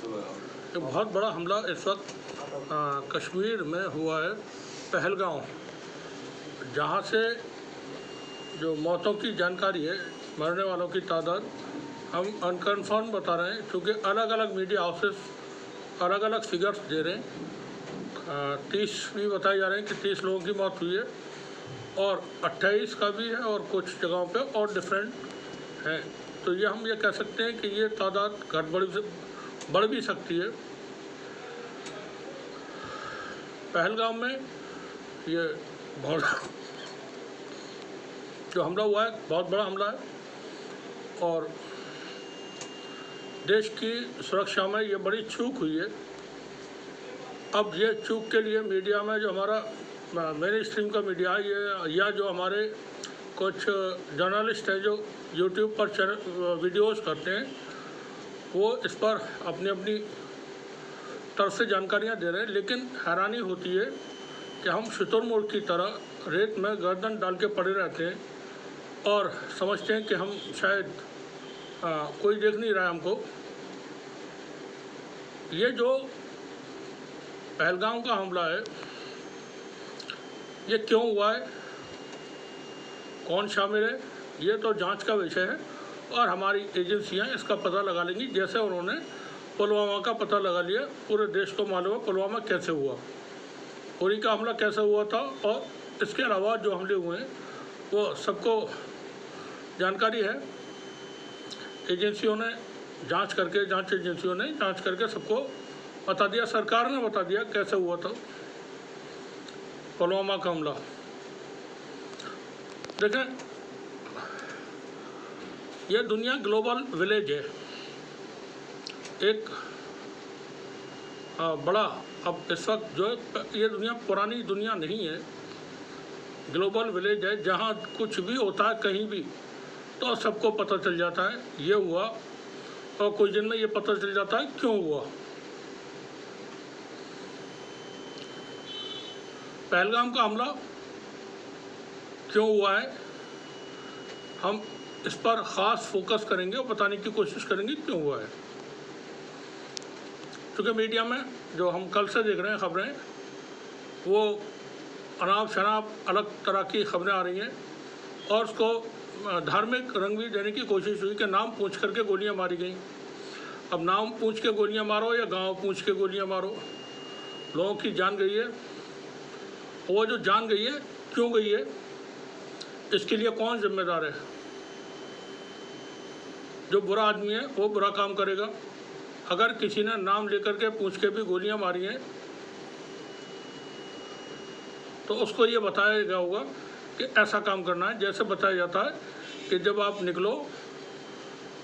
एक बहुत बड़ा हमला इस वक्त कश्मीर में हुआ है, पहलगाम, जहाँ से जो मौतों की जानकारी है, मरने वालों की तादाद हम अनकन्फर्म बता रहे हैं, क्योंकि अलग अलग मीडिया हाउसेस अलग अलग फिगर्स दे रहे हैं। 30 भी बताए जा रहे हैं कि 30 लोगों की मौत हुई है और 28 का भी है और कुछ जगहों पे और डिफरेंट है। तो ये हम ये कह सकते हैं कि ये तादाद बढ़ भी सकती है। पहलगाम में ये बहुत जो हमला हुआ है बहुत बड़ा हमला है और देश की सुरक्षा में ये बड़ी चूक हुई है। अब ये चूक के लिए मीडिया में जो हमारा मेन स्ट्रीम का मीडिया है ये या जो हमारे कुछ जर्नलिस्ट हैं जो यूट्यूब पर वीडियोस करते हैं, वो इस पर अपनी अपनी तरफ से जानकारियाँ दे रहे हैं। लेकिन हैरानी होती है कि हम शुतुरमुर्ग की तरह रेत में गर्दन डाल के पड़े रहते हैं और समझते हैं कि हम शायद कोई देख नहीं रहा है हमको। ये जो पहलगाम का हमला है ये क्यों हुआ है, कौन शामिल है, ये तो जांच का विषय है और हमारी एजेंसियां इसका पता लगा लेंगी। जैसे उन्होंने पुलवामा का पता लगा लिया, पूरे देश को मालूम है पुलवामा कैसे हुआ, उरी का हमला कैसे हुआ था और इसके अलावा जो हमले हुए हैं वो सबको जानकारी है। एजेंसियों ने जांच एजेंसियों ने जांच करके सबको बता दिया, सरकार ने बता दिया कैसे हुआ था पुलवामा का हमला। देखें, यह दुनिया ग्लोबल विलेज है, एक बड़ा, अब इस वक्त जो ये दुनिया पुरानी दुनिया नहीं है, ग्लोबल विलेज है जहाँ कुछ भी होता है कहीं भी तो सबको पता चल जाता है ये हुआ और कुछ दिन में ये पता चल जाता है क्यों हुआ। पहलगाम का हमला क्यों हुआ है, हम इस पर ख़ास फोकस करेंगे और बताने की कोशिश करेंगे क्यों हुआ है। क्योंकि मीडिया में जो हम कल से देख रहे हैं खबरें, वो अनाप शनाप अलग तरह की खबरें आ रही हैं और उसको धार्मिक रंग भी देने की कोशिश हुई कि नाम पूछ करके गोलियां मारी गई। अब नाम पूछ के गोलियां मारो या गांव पूछ के गोलियां मारो, लोगों की जान गई है। वो जो जान गई है क्यों गई है, इसके लिए कौन जिम्मेदार है? जो बुरा आदमी है वो बुरा काम करेगा। अगर किसी ने नाम लेकर के पूछ के भी गोलियां मारी हैं तो उसको ये बताया गया होगा कि ऐसा काम करना है। जैसे बताया जाता है कि जब आप निकलो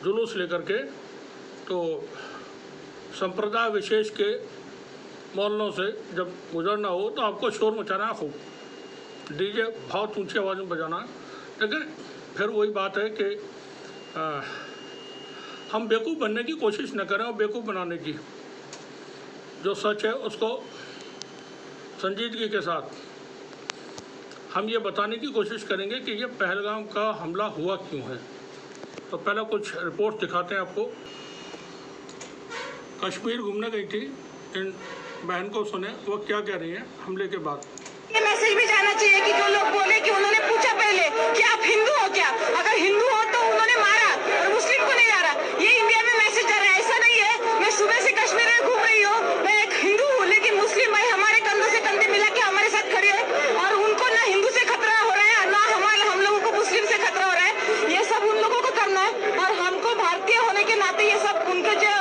जुलूस लेकर के तो संप्रदाय विशेष के मोहल्लों से जब गुजरना हो तो आपको शोर मचाना है, खूब डीजे बहुत ऊंची आवाज़ में बजाना है। लेकिन फिर वही बात है कि हम बेवकूफ़ बनने की कोशिश न करें और बेवकूफ़ बनाने की, जो सच है उसको संजीदगी के साथ हम ये बताने की कोशिश करेंगे कि ये पहलगाम का हमला हुआ क्यों है। तो पहले कुछ रिपोर्ट दिखाते हैं आपको। कश्मीर घूमने गई थी, इन बहन को सुने वो क्या कह रही है हमले के बाद। ये मैसेज भी जाना चाहिए कि जो लोग बोले कि उन्होंने पूछा पहले कि आप हिंदू हो क्या, अगर हिंदू हो तो उन्होंने मारा और मुस्लिम को नहीं मारा, ये इंडिया में मैसेज जा रहा है। ऐसा नहीं है, मैं सुबह से कश्मीर में घूम रही हूँ, मैं एक हिंदू हूँ लेकिन मुस्लिम भाई हमारे कंधों से कंधे मिला के हमारे साथ खड़े हैं और उनको ना हिंदू से खतरा हो रहा है ना हम लोगों को मुस्लिम से खतरा हो रहा है। ये सब उन लोगों को करना है और हमको भारतीय होने के नाते ये सब उनका जो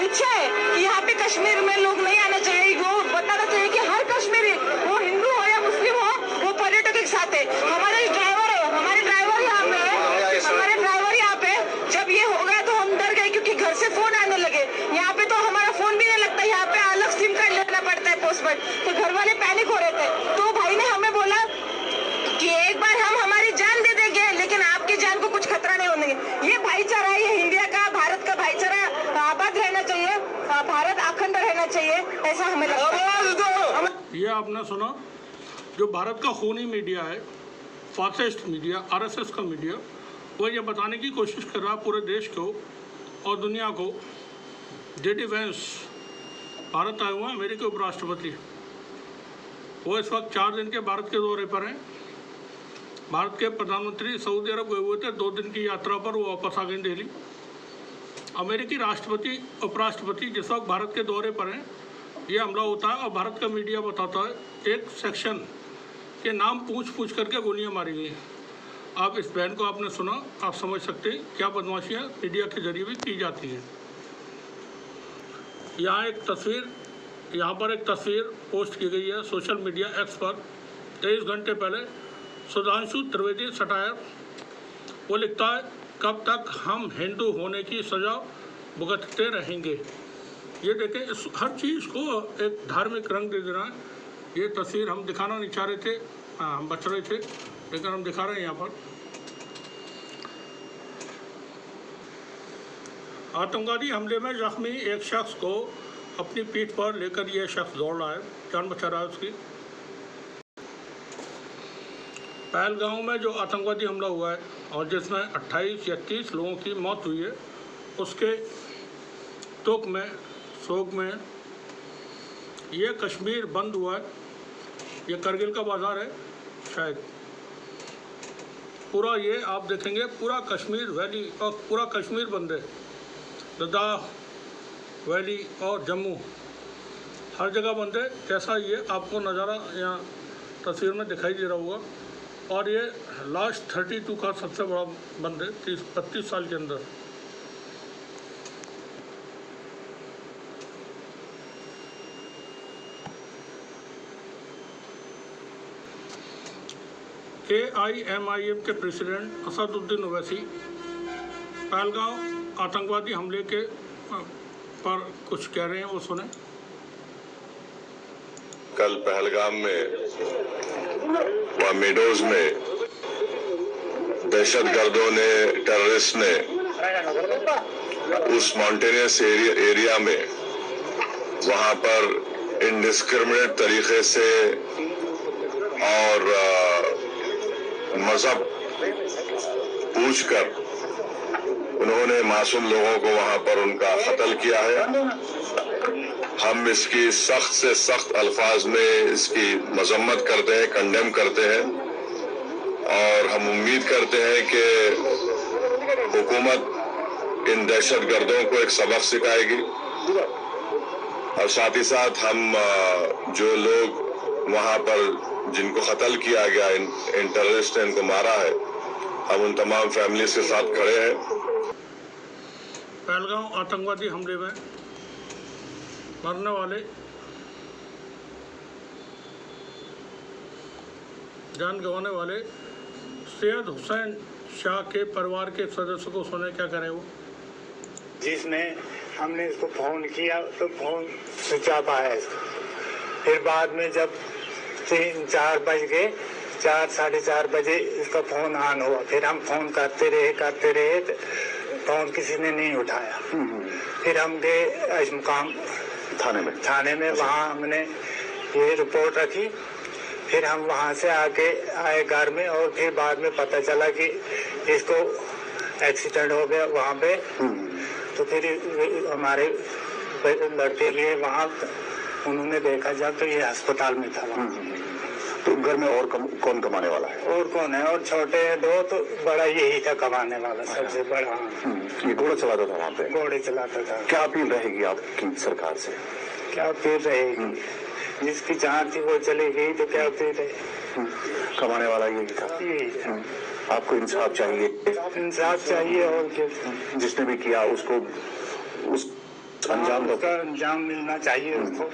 इच्छा है कि यहाँ पे कश्मीर में लोग नहीं आना चाहिए, वो बताना चाहिए कि हर कश्मीरी, वो हिंदू हो या मुस्लिम हो, वो पर्यटक के साथ है। हमारे ड्राइवर यहाँ पे है, हमारे ड्राइवर यहाँ पे जब ये हो गया तो हम डर गए क्योंकि घर से फोन आने लगे। यहाँ पे तो हमारा फोन भी नहीं लगता, यहाँ पे अलग सिम कार्ड लेना पड़ता है पोस्टपेड, तो घर वाले पैनिक हो रहे थे। तो भाई ने हमें बोला कि एक बार हम हमारी जान दे देंगे लेकिन आपकी जान को कुछ खतरा नहीं होने देंगे। ये भाईचारा, ये इंडिया का, भारत का भाईचारा आबाद रहना चाहिए, भारत अखंड रहना चाहिए, ऐसा हमें लगता है। ये आपने सुना, जो भारत का खूनी मीडिया है, फासिस्ट मीडिया, आरएसएस का मीडिया, वो ये बताने की कोशिश कर रहा है पूरे देश को और दुनिया को JD वैंस भारत आए हुए हैं, अमेरिकी उपराष्ट्रपति। वो इस वक्त 4 दिन के भारत के दौरे पर हैं। भारत के प्रधानमंत्री सऊदी अरब गए हुए थे, 2 दिन की यात्रा पर वो वापस आ गए दिल्ली। अमेरिकी राष्ट्रपति उपराष्ट्रपति जिस वक्त भारत के दौरे पर हैं ये हमला होता है और भारत का मीडिया बताता है एक सेक्शन के नाम पूछ करके गोलियां मारी गई। आप इस बयान को आपने सुना, आप समझ सकते हैं क्या बदमाशियां मीडिया के जरिए भी की जाती हैं। यहाँ पर एक तस्वीर पोस्ट की गई है सोशल मीडिया एक्स पर 23 घंटे पहले। सुधांशु त्रिवेदी सटायर, वो लिखता है कब तक हम हिंदू होने की सजा भुगतते रहेंगे। ये देखें, इस हर चीज़ को एक धार्मिक रंग दे देना है। ये तस्वीर हम दिखाना नहीं चाह रहे थे, हम बच रहे थे, लेकिन हम दिखा रहे हैं यहाँ पर। आतंकवादी हमले में जख्मी एक शख्स को अपनी पीठ पर लेकर यह शख्स दौड़ रहा है, जान बचा रहा है उसकी। पहलगांव में जो आतंकवादी हमला हुआ है और जिसमें 28 या 30 लोगों की मौत हुई है, उसके तुक में, शोक में ये कश्मीर बंद हुआ है। ये करगिल का बाज़ार है शायद। पूरा ये आप देखेंगे पूरा कश्मीर वैली और पूरा कश्मीर बंद है। लद्दाख वैली और जम्मू हर जगह बंद है, जैसा ये आपको नज़ारा यहाँ तस्वीर में दिखाई दे रहा होगा। और ये लास्ट 32 का सबसे बड़ा बंद है 30-32 साल के अंदर। AIMIM के प्रेसिडेंट असदुद्दीन ओवैसी पहलगांव आतंकवादी हमले के पर कुछ कह रहे हैं, वो सुने। कल पहलगाम में वहाँ मेडोज में दहशतगर्दों ने, टेररिस्ट ने उस माउंटेनियस एरिया में वहाँ पर इंडिस्क्रिमिनेट तरीके से और मजहब पूछकर उन्होंने मासूम लोगों को वहां पर उनका कत्ल किया है। हम इसकी सख्त से सख्त अल्फाज में इसकी मजम्मत करते हैं, कंडेम करते हैं और हम उम्मीद करते हैं कि हुकूमत इन दहशतगर्दों को एक सबक सिखाएगी और साथ ही साथ हम जो लोग वहां पर जिनको कत्ल किया गया, इन टेररिस्ट ने इनको मारा है, हम उन तमाम फैमिली के साथ खड़े हैं। पहलगांव आतंकवादी हमले में मरने वाले, जान गंवाने वाले सैयद हुसैन शाह के परिवार के सदस्य को सुने, क्या करे वो। जिसने हमने इसको फोन किया तो फोन स्विच ऑफ आया। फिर बाद में जब 3-4 बज गए, 4 साढ़े 4 बजे इसका फोन ऑन हुआ। फिर हम फोन करते रहे, फोन किसी ने नहीं उठाया। फिर हम गए अजमुकाम थाने में वहाँ हमने ये रिपोर्ट रखी। फिर हम वहाँ से आए घर में और फिर बाद में पता चला कि इसको एक्सीडेंट हो गया वहाँ पे। तो फिर हमारे लड़के लिए वहाँ उन्होंने देखा जब तो ये अस्पताल में था वहाँ। तो घर में और कौन कमाने वाला है? और कौन है? और छोटे हैं 2, तो बड़ा यही था कमाने वाला सबसे बड़ा। ये घोड़ा चलाता था वहाँ पे? घोड़े चलाता था। क्या अपील रहेगी आपकी सरकार से? क्या अपील रहेगी? जिसकी जान थी वो चली गई तो क्या अपील रहेगी? कमाने वाला यही था। यही था। आपको इंसाफ चाहिए? इंसाफ चाहिए और क्या। जिसने भी किया उसको उस अंजाम दो। उसका अंजाम मिलना चाहिए उसको।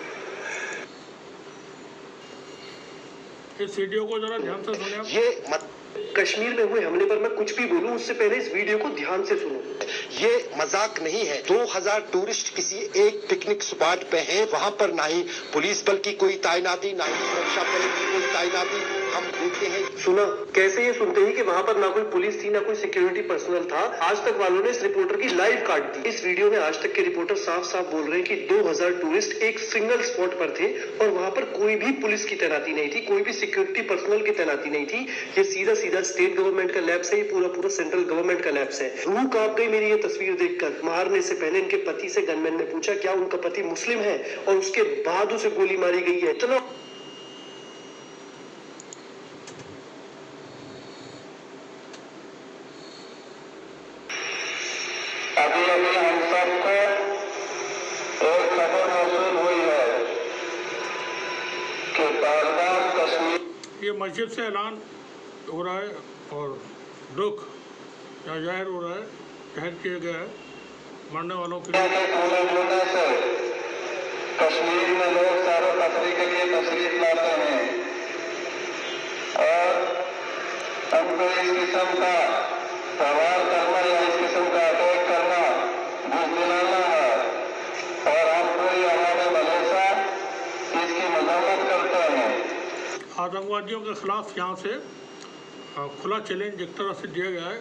इस वीडियो को जरा ध्यान से सुनिए। ये कश्मीर में हुए हमले पर मैं कुछ भी बोलूं उससे पहले इस वीडियो को ध्यान से सुनो। ये मजाक नहीं है। 2000 टूरिस्ट किसी एक पिकनिक स्पॉट पे हैं, वहां पर ना ही पुलिस बल की कोई तैनाती, ना ही सुरक्षा बल की कोई तैनाती हम देखते हैं। सुना कैसे ये सुनते हैं कि वहां पर ना कोई पुलिस थी, ना कोई सिक्योरिटी पर्सनल था। आज तक वालों ने इस रिपोर्टर की लाइव काट दी। इस वीडियो में आज तक के रिपोर्टर साफ साफ बोल रहे हैं कि 2000 टूरिस्ट एक सिंगल स्पॉट पर थे और वहां पर कोई भी पुलिस की तैनाती नहीं थी, कोई भी सिक्योरिटी पर्सनल की तैनाती नहीं थी। ये सीधा सीधा स्टेट गवर्नमेंट का लैप्स है, ये पूरा सेंट्रल गवर्नमेंट का लैप्स है। रूह कांप गई मेरी ये तस्वीर देखकर। मारने से पहले इनके पति से गनमैन ने पूछा क्या उनका पति मुस्लिम है, और उसके बाद उसे गोली मारी गई है। चलो अभी हम सबको एक खबर मौसूल हुई है कि पहलगाम कश्मीर ये मस्जिद से ऐलान हो रहा है और दुख यहाँ जाहिर हो रहा है, जाहिर किया गया है मरने वालों के लिए। के कूलर होने से कश्मीर में लोग सारों तफरी के लिए तशरीफ लाते हैं और हमको इस किस्म का सवाल करना या इस किस्म का अटैक करना बुज़दिलाना है और हम पूरी हमारे मदरसा इसकी मजम्मत करते हैं। आतंकवादियों के खिलाफ यहाँ से खुला चैलेंज एक तरह से दिया गया है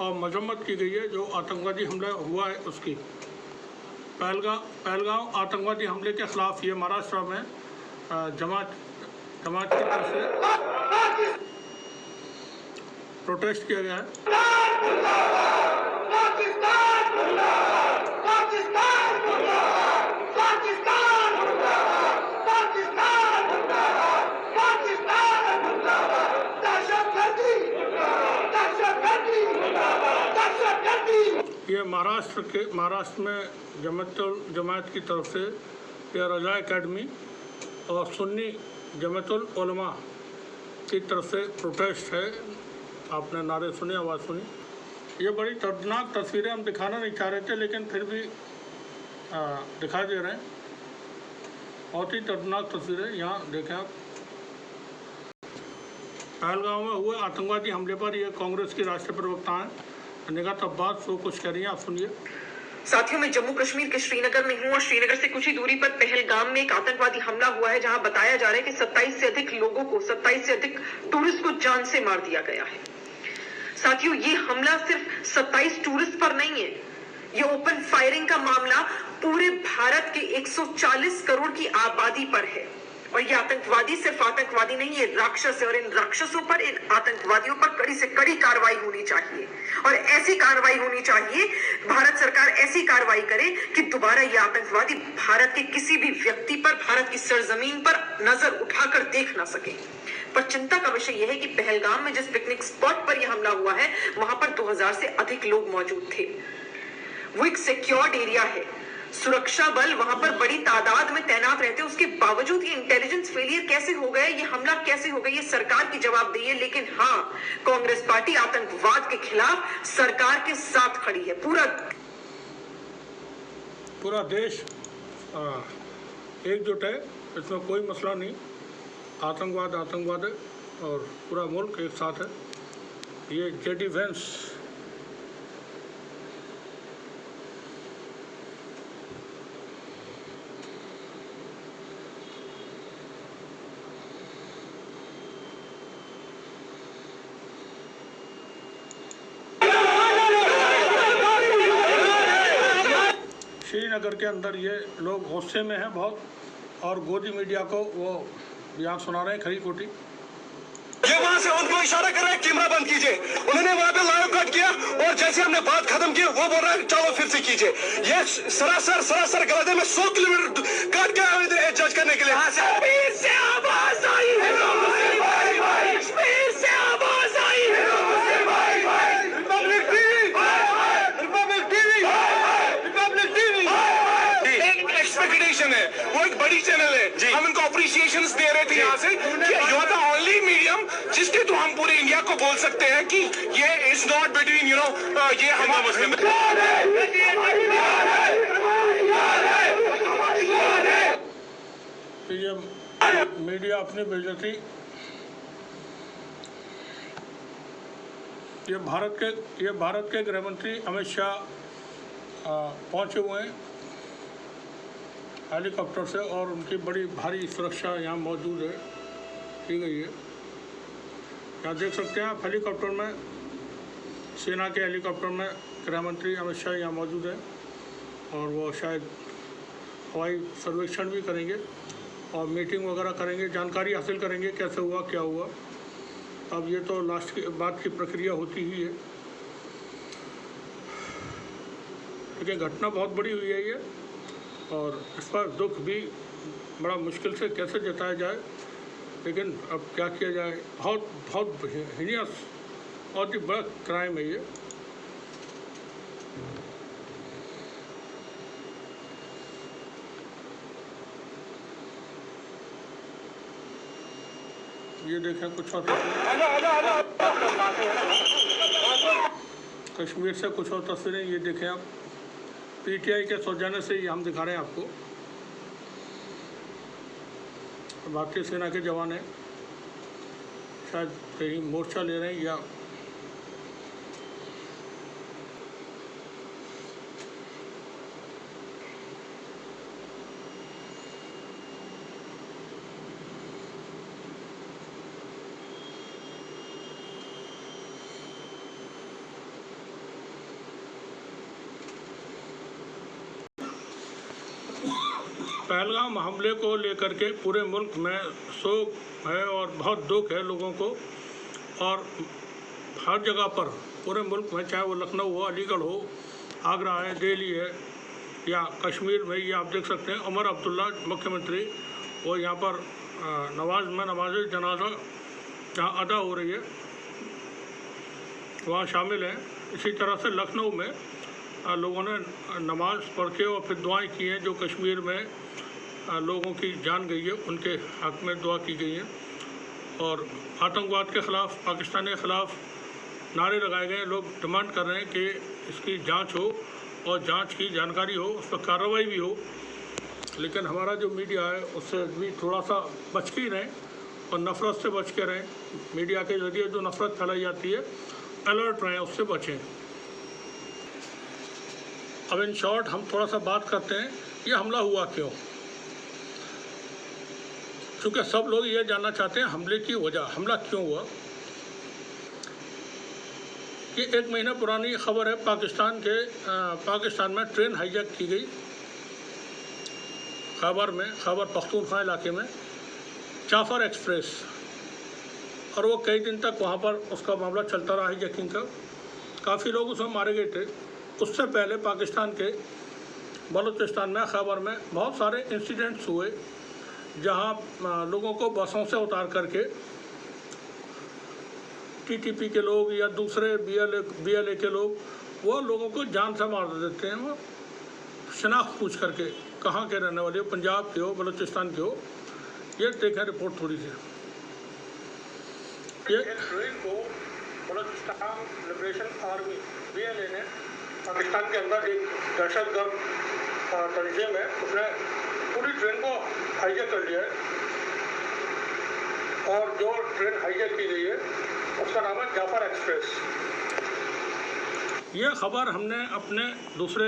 और मजम्मत की गई है जो आतंकवादी हमला हुआ है उसकी। पहलगाम आतंकवादी हमले के खिलाफ ये महाराष्ट्र में जमात की तरफ से प्रोटेस्ट किया गया है। ये महाराष्ट्र में जमात की तरफ से ये रजा एकेडमी और सुन्नी जमातुल उलमा की तरफ से प्रोटेस्ट है। आपने नारे सुने, आवाज़ सुनी। ये बड़ी दर्दनाक तस्वीरें हम दिखाना नहीं चाह रहे थे लेकिन फिर भी दिखा दे रहे हैं। बहुत ही दर्दनाक तस्वीरें यहाँ देखें आप। पहलगाम में हुए आतंकवादी हमले पर ये कांग्रेस की राष्ट्रीय प्रवक्ता हैं निगात अब्बास वो कुछ कह रही हैं, आप सुनिए। साथियों, मैं जम्मू कश्मीर के श्रीनगर में हूँ और श्रीनगर से कुछ ही दूरी पर पहलगाम में एक आतंकवादी हमला हुआ है जहां बताया जा रहा है कि 27 से अधिक टूरिस्ट को जान से मार दिया गया है। साथियों, ये हमला सिर्फ 27 टूरिस्ट पर नहीं है, ये ओपन फायरिंग का मामला पूरे भारत के 140 करोड़ की आबादी पर है। और ये आतंकवादी सिर्फ आतंकवादी नहीं, ये राक्षस है और इन राक्षसों पर, इन आतंकवादियों पर कड़ी से कड़ी कार्रवाई होनी चाहिए। और ऐसी कार्रवाई होनी चाहिए, भारत सरकार ऐसी कार्रवाई करे कि दोबारा ये आतंकवादी भारत के किसी भी व्यक्ति पर, भारत की सरजमीन पर नजर उठाकर देख ना सके। पर चिंता का विषय यह है कि पहलगाम में जिस पिकनिक स्पॉट पर यह हमला हुआ है वहां पर 2000 से अधिक लोग मौजूद थे। वो एक सिक्योर्ड एरिया है, सुरक्षा बल वहां पर बड़ी तादाद में तैनात रहते हैं, उसके बावजूद ये इंटेलिजेंस फेलियर कैसे हो गया, ये हमला कैसे हो गया, ये सरकार की जवाबदेही है। लेकिन हाँ, कांग्रेस पार्टी आतंकवाद के खिलाफ सरकार के साथ खड़ी है। पूरा देश एकजुट है, इसमें कोई मसला नहीं। आतंकवाद है और पूरा मुल्क एक साथ है। ये जेडी वेंस श्रीनगर के अंदर ये लोग गुस्से में हैं बहुत और गोदी मीडिया को वो बयान सुना रहे हैं खरी खोटी। ये वहाँ से उनको इशारा कर रहे हैं कैमरा बंद कीजिए। उन्होंने वहाँ पे लाइव कट किया और जैसे हमने बात खत्म की वो बोल रहा है चलो फिर से कीजिए। ये सरासर गलत है। मैं 100 किलोमीटर काट के आया इधर जज करने के लिए। कश्मीर से आवाज आई है, कश्मीर से आवाज आई है। एक्सपेक्टेशन है, वो एक बड़ी चैनल है, हम इनको अप्रिसिएशन दे रहे थे यहाँ से कि you are the only medium जिसके तो हम पूरे इंडिया को बोल सकते हैं कि ये इज नॉट बिटवीन ये हमारा मुस्लिम। तो ये मीडिया अपनी बेइज्जती, ये भारत के गृह मंत्री अमित शाह पहुंचे हुए हैं हेलीकॉप्टर से और उनकी बड़ी भारी सुरक्षा यहाँ मौजूद है, की गई है। यहाँ देख सकते हैं आप हेलीकॉप्टर में, सेना के हेलीकॉप्टर में गृह मंत्री अमित शाह यहाँ मौजूद है और वो शायद हवाई सर्वेक्षण भी करेंगे और मीटिंग वगैरह करेंगे, जानकारी हासिल करेंगे कैसे हुआ क्या हुआ। अब ये तो लास्ट के बाद की प्रक्रिया होती ही है, लेकिन घटना बहुत बड़ी हुई है ये, और इस पर दुख भी बड़ा मुश्किल से कैसे जताया जाए, लेकिन अब क्या किया जाए। बहुत बहुत हीनियस और बड़ा क्राइम है ये। ये देखें कुछ और कश्मीर से कुछ और तस्वीरें, ये देखें आप, पीटीआई के सौजन्य से ये हम दिखा रहे हैं आपको। भारतीय सेना के जवान हैं, शायद कहीं मोर्चा ले रहे हैं या पहलगाम हमले को लेकर के पूरे मुल्क में शोक है और बहुत दुख है लोगों को, और हर जगह पर पूरे मुल्क में, चाहे वो लखनऊ हो, अलीगढ़ हो, आगरा है, दिल्ली है या कश्मीर में, ये आप देख सकते हैं उमर अब्दुल्ला मुख्यमंत्री, वो यहाँ पर नमाज जनाजा जहाँ अदा हो रही है वहाँ शामिल हैं। इसी तरह से लखनऊ में लोगों ने नमाज पढ़ के और फिर दुआएं की हैं, जो कश्मीर में लोगों की जान गई है उनके हक में दुआ की गई है, और आतंकवाद के ख़िलाफ़, पाकिस्तान के ख़िलाफ़ नारे लगाए गए। लोग डिमांड कर रहे हैं कि इसकी जांच हो और जांच की जानकारी हो, उस पर कार्रवाई भी हो, लेकिन हमारा जो मीडिया है उससे भी थोड़ा सा बच के ही रहें और नफ़रत से बच के रहें। मीडिया के ज़रिए जो नफ़रत फैलाई जाती है, अलर्ट रहें, उससे बचें। अब इन शॉर्ट हम थोड़ा सा बात करते हैं, ये हमला हुआ क्यों, क्योंकि सब लोग ये जानना चाहते हैं हमले की वजह, हमला क्यों हुआ। ये 1 महीना पुरानी खबर है, पाकिस्तान में ट्रेन हाईजैक की गई खैबर पख्तूनख्वा इलाके में, जाफर एक्सप्रेस, और वो कई दिन तक वहाँ पर उसका मामला चलता रहा हाईजैकिंग का। काफ़ी लोग उसमें मारे गए थे। उससे पहले पाकिस्तान के बलूचिस्तान में, खैबर में बहुत सारे इंसिडेंट्स हुए जहां लोगों को बसों से उतार करके टीटीपी के लोग या दूसरे बीएलए के लोग, वो लोगों को जान से मार देते हैं। वो शनाख्त पूछ करके कहाँ के रहने वाले हो, पंजाब के हो, बलूचिस्तान के हो। ये देखें रिपोर्ट थोड़ी सी। ये ट्रेन को बलूचिस्तान लिबरेशन आर्मी बीएलए ने पाकिस्तान के अंदर एक दहशतगर्द तंजीम है, उसने पूरी ट्रेन को हाईजैक कर लिया है, और जो ट्रेन हाईजैक की गई है उसका नाम है जाफर एक्सप्रेस। ये खबर हमने अपने दूसरे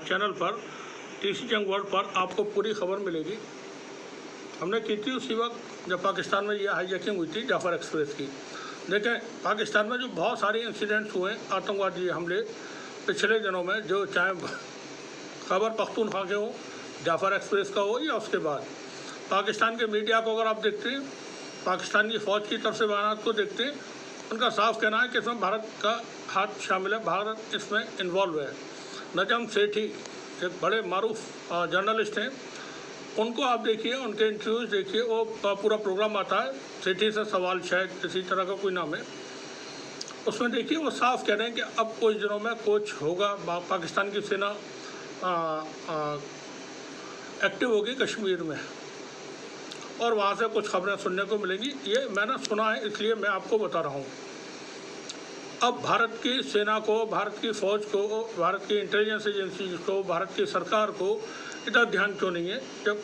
चैनल पर, टीसी जंग वर्ल्ड पर, आपको पूरी खबर मिलेगी। हमने की थी उसी वक्त जब पाकिस्तान में ये हाईजैकिंग हुई थी जाफर एक्सप्रेस की। देखें, पाकिस्तान में जो बहुत सारे इंसिडेंट्स हुए आतंकवादी हमले पिछले दिनों में, जो चाहे खैबर पख्तूनख्वा के हो, जाफर एक्सप्रेस का हो या उसके बाद, पाकिस्तान के मीडिया को अगर आप देखते हैं, पाकिस्तान की फ़ौज की तरफ से बयानात को देखते हैं, उनका साफ कहना है कि इसमें भारत का हाथ शामिल है, भारत इसमें इन्वॉल्व है। नजम सेठी एक बड़े मारूफ जर्नलिस्ट हैं, उनको आप देखिए, उनके इंटरव्यूज़ देखिए, वो पूरा प्रोग्राम आता है, सेठी से सवाल, शायद इसी तरह का कोई नाम है, उसमें देखिए वो साफ कह रहे हैं कि अब कुछ दिनों में कुछ होगा, पाकिस्तान की सेना एक्टिव होगी कश्मीर में और वहाँ से कुछ खबरें सुनने को मिलेंगी। ये मैंने सुना है, इसलिए मैं आपको बता रहा हूँ। अब भारत की सेना को, भारत की फ़ौज को, भारत की इंटेलिजेंस एजेंसी को, भारत की सरकार को इधर ध्यान क्यों नहीं है, जब